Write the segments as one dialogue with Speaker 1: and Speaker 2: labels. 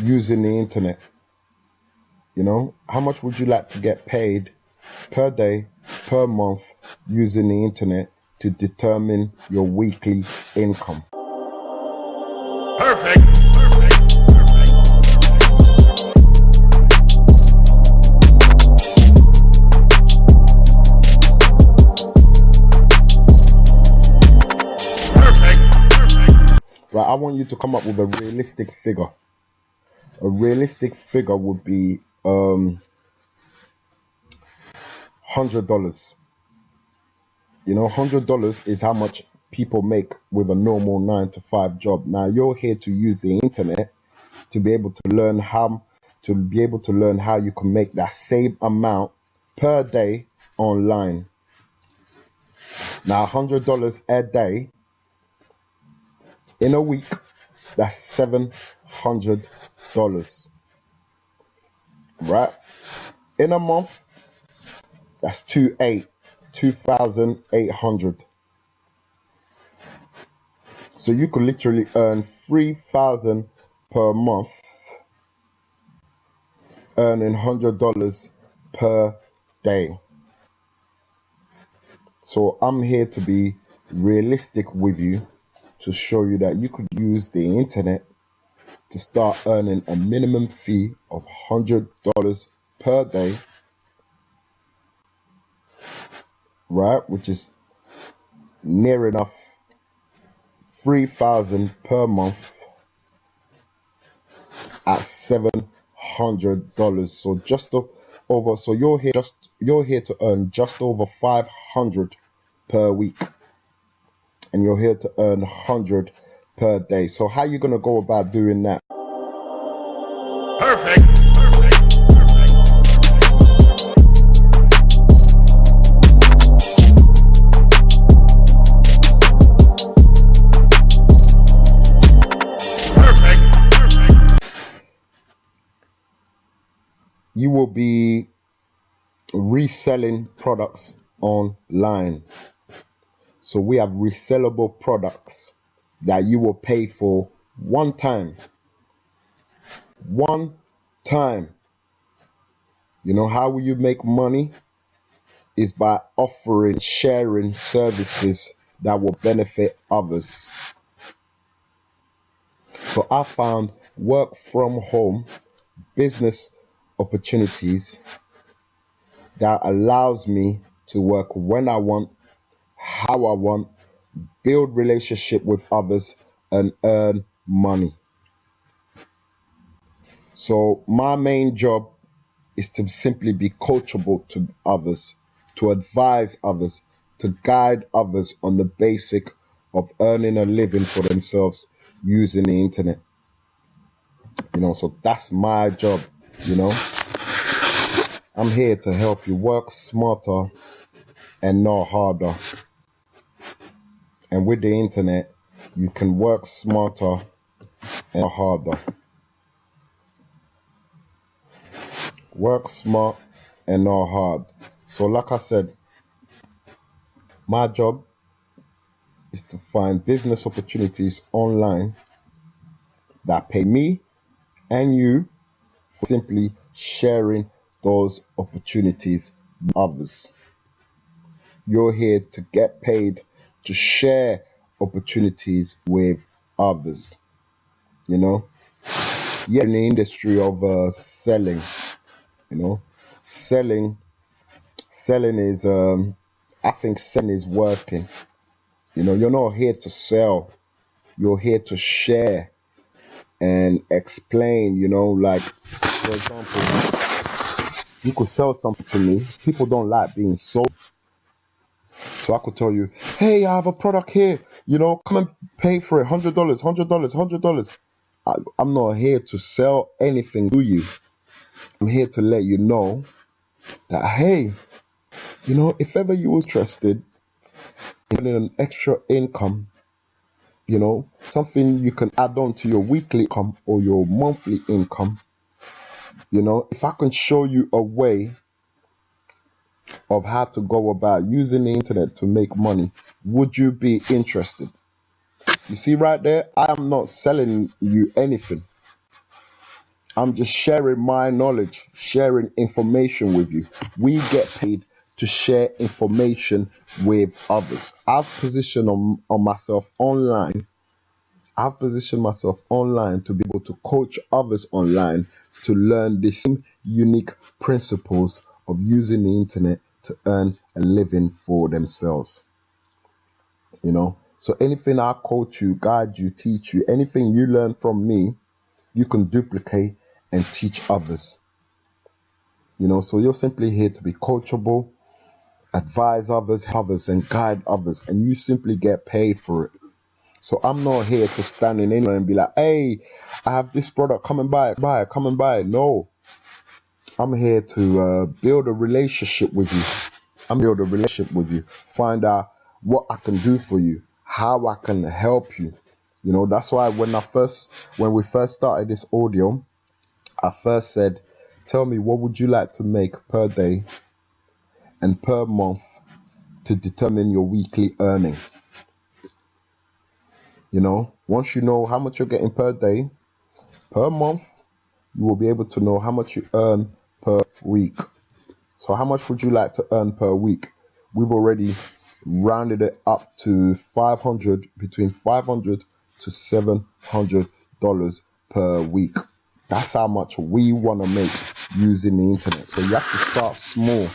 Speaker 1: using the internet? You know, how much would you like to get paid per day, per month, using the internet to determine your weekly income?
Speaker 2: Perfect.
Speaker 1: Right, I want you to come up with a realistic figure. A realistic figure would be $100. You know, $100 is how much people make with a normal 9-to-5 job. Now you're here to use the internet to be able to learn how you can make that same amount per day online. Now $100 a day in a week, that's $700. Right? In a month, that's 2,800. So you could literally earn 3,000 per month, earning $100 per day. So I'm here to be realistic with you, to show you that you could use the internet to start earning a minimum fee of $100 per day, right? Which is near enough 3,000 per month at $700. So just over. So you're here to earn just over 500 per week, and you're here to earn 100 per day. So how are you gonna go about doing that?
Speaker 2: Perfect.
Speaker 1: You will be reselling products online. So we have resellable products that you will pay for one time. One time. You know, how will you make money? Is by sharing services that will benefit others. So I found work from home business opportunities that allows me to work when I want, how I want, build relationship with others, and earn money. So my main job is to simply be coachable to others, to advise others, to guide others on the basic of earning a living for themselves using the internet. You know, so that's my job, you know. I'm here to help you work smarter and not harder. And with the internet, you can work smarter and not harder. Work smart and not hard. So like I said, my job is to find business opportunities online that pay me and you for simply sharing those opportunities with others. You're here to get paid to share opportunities with others. You know, yeah, in the industry of selling, you know, selling is I think selling is working. You know, you're not here to sell, you're here to share and explain. You know, like for example, you could sell something to me. People don't like being sold. So I could tell you, hey, I have a product here, you know, come and pay for it, $100, $100. I'm not here to sell anything to you. I'm here to let you know that, hey, you know, if ever you was interested in an extra income, you know, something you can add on to your weekly income or your monthly income, you know, if I can show you a way of how to go about using the internet to make money, would you be interested? You see right there, I am not selling you anything. I'm just sharing my knowledge, sharing information with you. We get paid to share information with others. I've positioned on myself online. I've positioned myself online to be able to coach others online to learn the same unique principles of using the internet to earn a living for themselves. So anything I coach you, guide you, teach you, anything you learn from me, you can duplicate and teach others. So you're simply here to be coachable, advise others, and guide others, and you simply get paid for it. So I'm not here to stand in anywhere and be like, hey, I have this product, come and buy it, come and buy it. No, I'm here to build a relationship with you. Find out what I can do for you, how I can help you. That's why when we first started this audio, I first said, tell me, what would you like to make per day and per month to determine your weekly earning? Once you know how much you're getting per day, per month, you will be able to know how much you earn per week. So how much would you like to earn per week? We've already rounded it up to between $500 to $700 per week. That's how much we want to make using the internet. So you have to start small.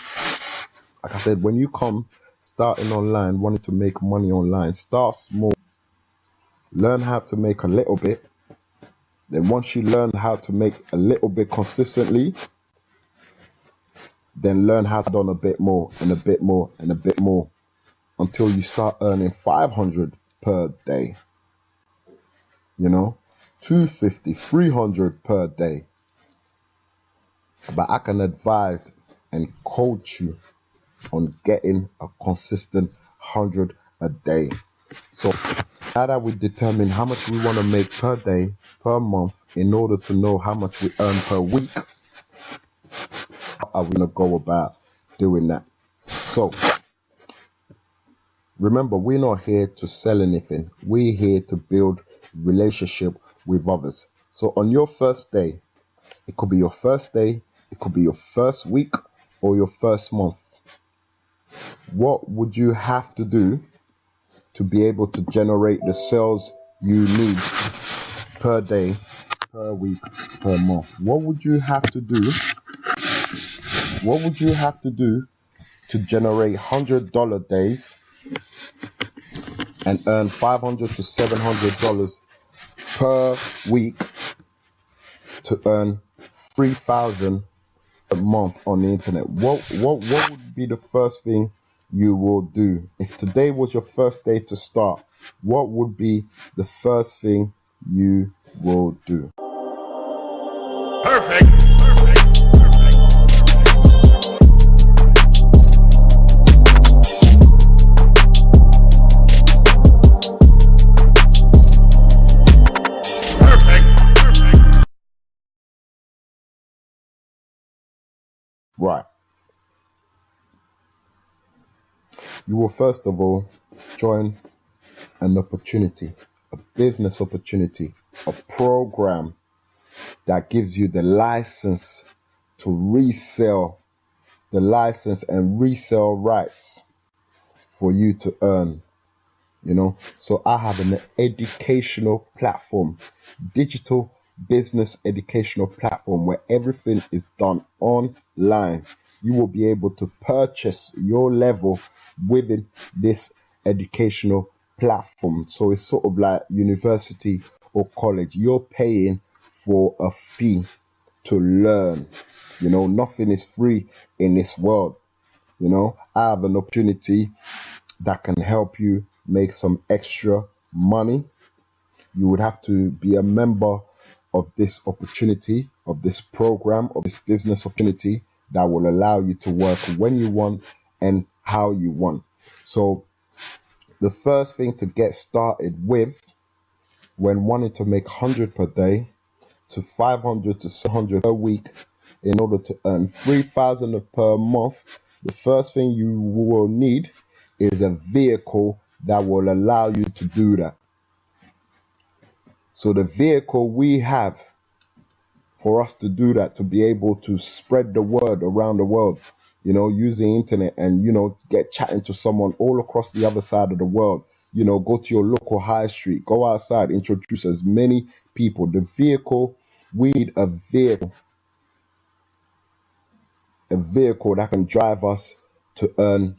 Speaker 1: Like I said, when you come starting online, wanting to make money online, start small. Learn how to make a little bit. Then once you learn how to make a little bit consistently, then learn how to do a bit more and a bit more and a bit more until you start earning $500 per day. 250, 300 per day. But I can advise and coach you on getting a consistent 100 a day. So now that we determine how much we want to make per day, per month, in order to know how much we earn per week, how are we going to go about doing that? So remember, we're not here to sell anything. We're here to build relationship with others. So on your first day, it could be your first day, it could be your first week, or your first month. What would you have to do to be able to generate the sales you need per day, per week, per month? What would you have to do? What would you have to do to generate $100 days and earn $500 to $700 per week to earn $3,000 a month on the internet? What would be the first thing you will do? If today was your first day to start, what would be the first thing you will do?
Speaker 2: Perfect.
Speaker 1: Right. You will first of all join an opportunity, a business opportunity, a program that gives you the license to resell, the license and resell rights for you to earn. So I have an educational platform, digital business educational platform, where everything is done online. You will be able to purchase your level within this educational platform. So it's sort of like university or college. You're paying for a fee to learn. Nothing is free in this world. I have an opportunity that can help you make some extra money. You would have to be a member of this opportunity, of this program, of this business opportunity that will allow you to work when you want and how you want. So the first thing to get started with when wanting to make 100 per day to 500 to 700 per week in order to earn 3,000 per month, the first thing you will need is a vehicle that will allow you to do that. So the vehicle we have for us to do that, to be able to spread the word around the world, you know, use the internet and, you know, get chatting to someone all across the other side of the world. You know, go to your local high street, go outside, introduce as many people. The vehicle, we need a vehicle that can drive us to earn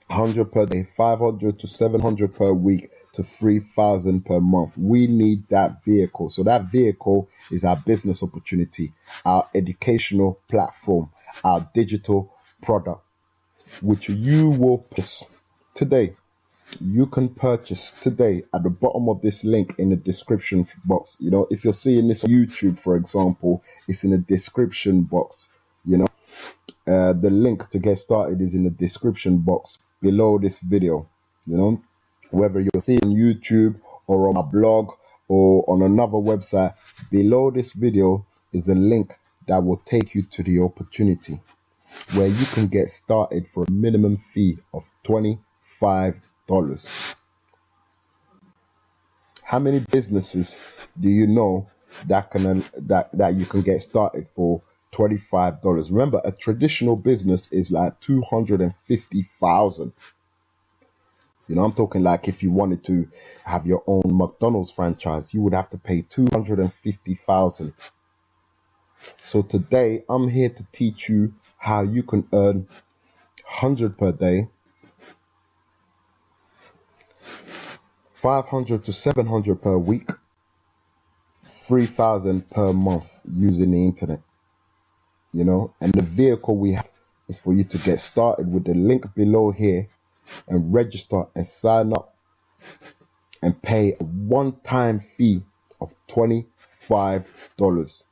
Speaker 1: 100 per day, 500 to 700 per week to 3,000 per month. We need that vehicle. So that vehicle is our business opportunity, our educational platform, our digital product, which you will purchase today. You can purchase today at the bottom of this link in the description box. You know, if you're seeing this on YouTube, for example, it's in the description box. You know, the link to get started is in the description box below this video. You know, whether you're seeing on YouTube or on a blog or on another website, below this video is a link that will take you to the opportunity where you can get started for a minimum fee of $25. How many businesses do you know that you can get started for $25? Remember, a traditional business is like 250,000. You know, I'm talking like if you wanted to have your own McDonald's franchise, you would have to pay 250,000. So today I'm here to teach you how you can earn 100 per day, 500 to 700 per week, 3,000 per month using the internet. You know, and the vehicle we have is for you to get started with the link below here and register and sign up and pay a one-time fee of $25.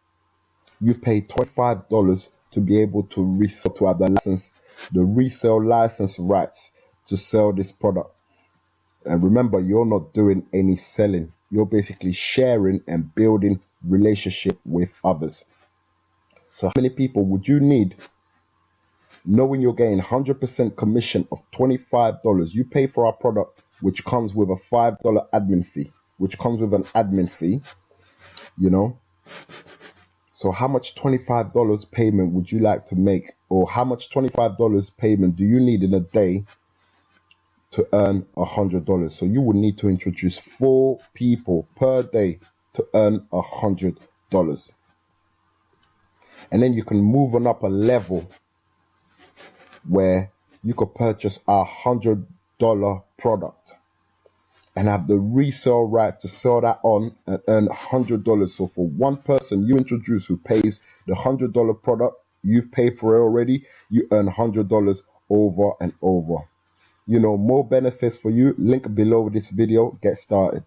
Speaker 1: You pay $25 to be able to resell, to have the resale license rights to sell this product. And remember, you're not doing any selling. You're basically sharing and building relationship with others. So how many people would you need, knowing you're getting 100% commission of $25? You pay for our product, which comes with a $5 admin fee, you know. So how much $25 payment would you like to make, or how much $25 payment do you need in a day to earn $100? So you would need to introduce 4 people per day to earn $100. And then you can move on up a level where you could purchase a $100 product and have the resale right to sell that on and earn $100. So for one person you introduce who pays the $100 product, you've paid for it already, you earn $100 over and over. You know, more benefits for you. Link below this video. Get started.